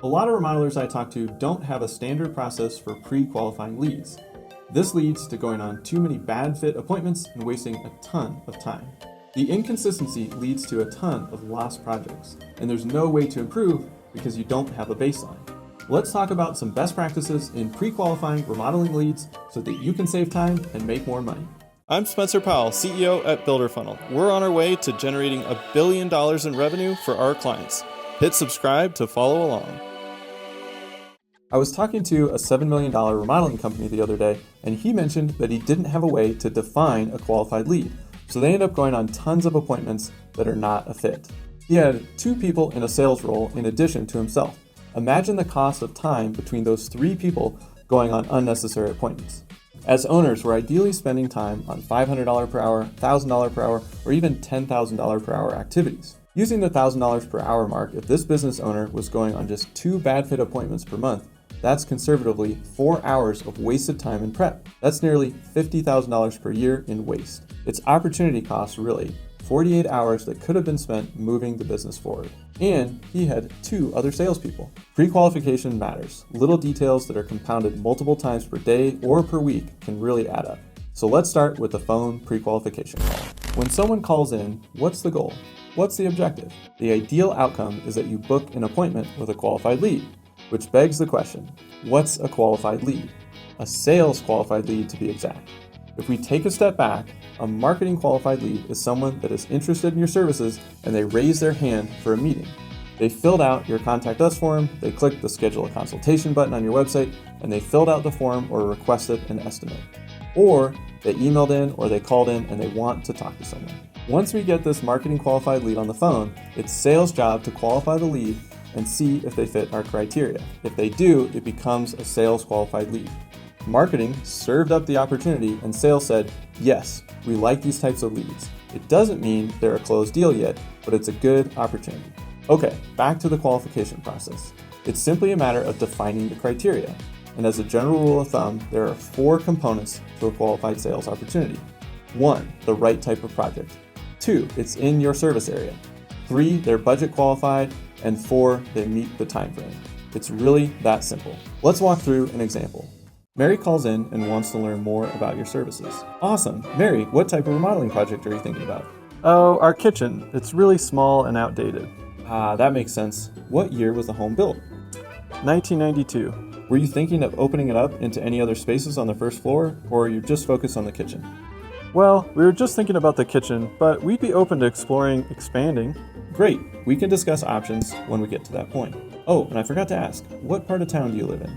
A lot of remodelers I talk to don't have a standard process for pre-qualifying leads. This leads to going on too many bad fit appointments and wasting a ton of time. The inconsistency leads to a ton of lost projects, and there's no way to improve because you don't have a baseline. Let's talk about some best practices in pre-qualifying remodeling leads so that you can save time and make more money. I'm Spencer Powell, CEO at BuilderFunnel. We're on our way to generating $1 billion in revenue for our clients. Hit subscribe to follow along. I was talking to a $7 million remodeling company the other day, and he mentioned that he didn't have a way to define a qualified lead, so they end up going on tons of appointments that are not a fit. He had 2 people in a sales role in addition to himself. Imagine the cost of time between those 3 people going on unnecessary appointments. As owners, we're ideally spending time on $500 per hour, $1,000 per hour, or even $10,000 per hour activities. Using the $1,000 per hour mark, if this business owner was going on just 2 bad fit appointments per month, that's conservatively 4 hours of wasted time in prep. That's nearly $50,000 per year in waste. It's opportunity cost, really. 48 hours that could have been spent moving the business forward. And he had 2 other salespeople. Pre-qualification matters. Little details that are compounded multiple times per day or per week can really add up. So let's start with the phone pre-qualification call. When someone calls in, what's the goal? What's the objective? The ideal outcome is that you book an appointment with a qualified lead, which begs the question, what's a qualified lead? A sales qualified lead, to be exact. If we take a step back, a marketing qualified lead is someone that is interested in your services and they raise their hand for a meeting. They filled out your Contact Us form, they clicked the Schedule a Consultation button on your website, and they filled out the form or requested an estimate. Or they emailed in or they called in and they want to talk to someone. Once we get this marketing qualified lead on the phone, it's sales' job to qualify the lead and see if they fit our criteria. If they do, it becomes a sales qualified lead. Marketing served up the opportunity and sales said, yes, we like these types of leads. It doesn't mean they're a closed deal yet, but it's a good opportunity. Okay, back to the qualification process. It's simply a matter of defining the criteria. And as a general rule of thumb, there are 4 components to a qualified sales opportunity. 1, the right type of project. 2, it's in your service area. 3, they're budget qualified. And 4, they meet the time frame. It's really that simple. Let's walk through an example. Mary calls in and wants to learn more about your services. Awesome. Mary, what type of remodeling project are you thinking about? Oh, our kitchen. It's really small and outdated. Ah, that makes sense. What year was the home built? 1992. Were you thinking of opening it up into any other spaces on the first floor, or are you just focused on the kitchen? Well, we were just thinking about the kitchen, but we'd be open to exploring expanding. Great. We can discuss options when we get to that point. Oh, and I forgot to ask, what part of town do you live in?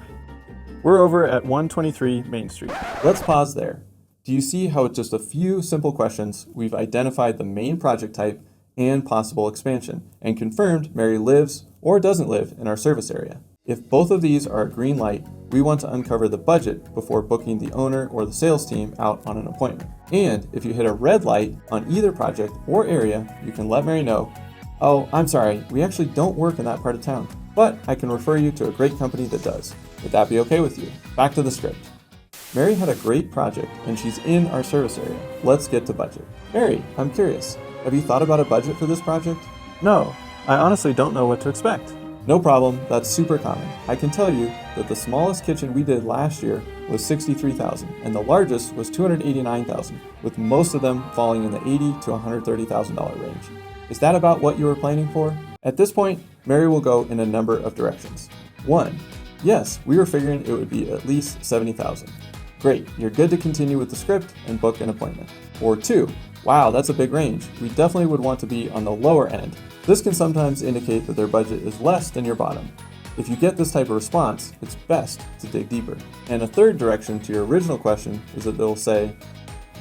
We're over at 123 Main Street. Let's pause there. Do you see how with just a few simple questions, we've identified the main project type and possible expansion, and confirmed Mary lives or doesn't live in our service area? If both of these are a green light, we want to uncover the budget before booking the owner or the sales team out on an appointment. And if you hit a red light on either project or area, you can let Mary know, oh, I'm sorry, we actually don't work in that part of town, but I can refer you to a great company that does. Would that be okay with you? Back to the script. Mary had a great project and she's in our service area. Let's get to budget. Mary, I'm curious, have you thought about a budget for this project? No, I honestly don't know what to expect. No problem, that's super common. I can tell you that the smallest kitchen we did last year was $63,000 and the largest was $289,000, with most of them falling in the $80,000 to $130,000 range. Is that about what you were planning for? At this point, Mary will go in a number of directions. 1, yes, we were figuring it would be at least $70,000. Great, you're good to continue with the script and book an appointment. Or 2, wow, that's a big range. We definitely would want to be on the lower end. This can sometimes indicate that their budget is less than your bottom. If you get this type of response, it's best to dig deeper. And a third direction to your original question is that they'll say,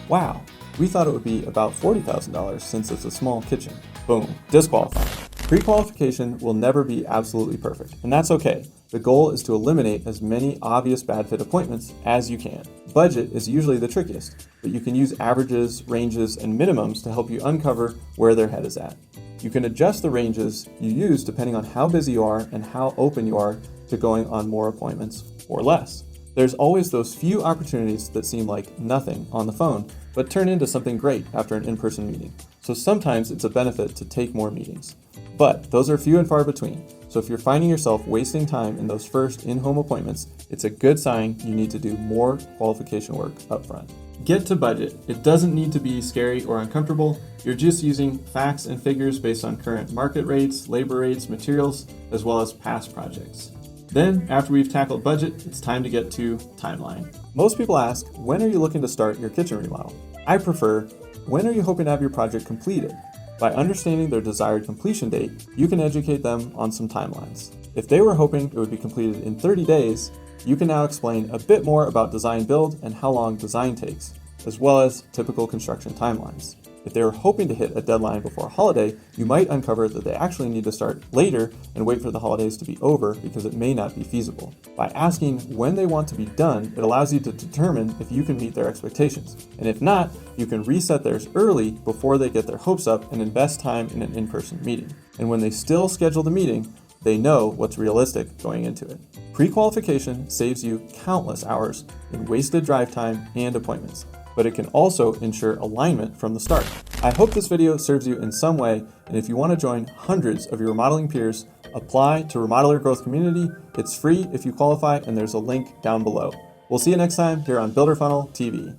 wow, we thought it would be about $40,000 since it's a small kitchen. Boom, disqualified. Pre-qualification will never be absolutely perfect, and that's okay. The goal is to eliminate as many obvious bad fit appointments as you can. Budget is usually the trickiest, but you can use averages, ranges, and minimums to help you uncover where their head is at. You can adjust the ranges you use depending on how busy you are and how open you are to going on more appointments or less. There's always those few opportunities that seem like nothing on the phone, but turn into something great after an in-person meeting. So sometimes it's a benefit to take more meetings. But those are few and far between. So So if you're finding yourself wasting time in those first in-home appointments, it's a good sign you need to do more qualification work up front. Get to budget. It doesn't need to be scary or uncomfortable. You're just using facts and figures based on current market rates, labor rates, materials, as well as past projects. Then, after we've tackled budget, it's time to get to timeline. Most people ask, when are you looking to start your kitchen remodel? I prefer, when are you hoping to have your project completed? By understanding their desired completion date, you can educate them on some timelines. If they were hoping it would be completed in 30 days, you can now explain a bit more about design build and how long design takes, as well as typical construction timelines. If they were hoping to hit a deadline before a holiday, you might uncover that they actually need to start later and wait for the holidays to be over because it may not be feasible. By asking when they want to be done, it allows you to determine if you can meet their expectations. And if not, you can reset theirs early before they get their hopes up and invest time in an in-person meeting. And when they still schedule the meeting, they know what's realistic going into it. Pre-qualification saves you countless hours in wasted drive time and appointments, but it can also ensure alignment from the start. I hope this video serves you in some way, and if you want to join hundreds of your remodeling peers, apply to Remodeler Growth Community. It's free if you qualify, and there's a link down below. We'll see you next time here on Builder Funnel TV.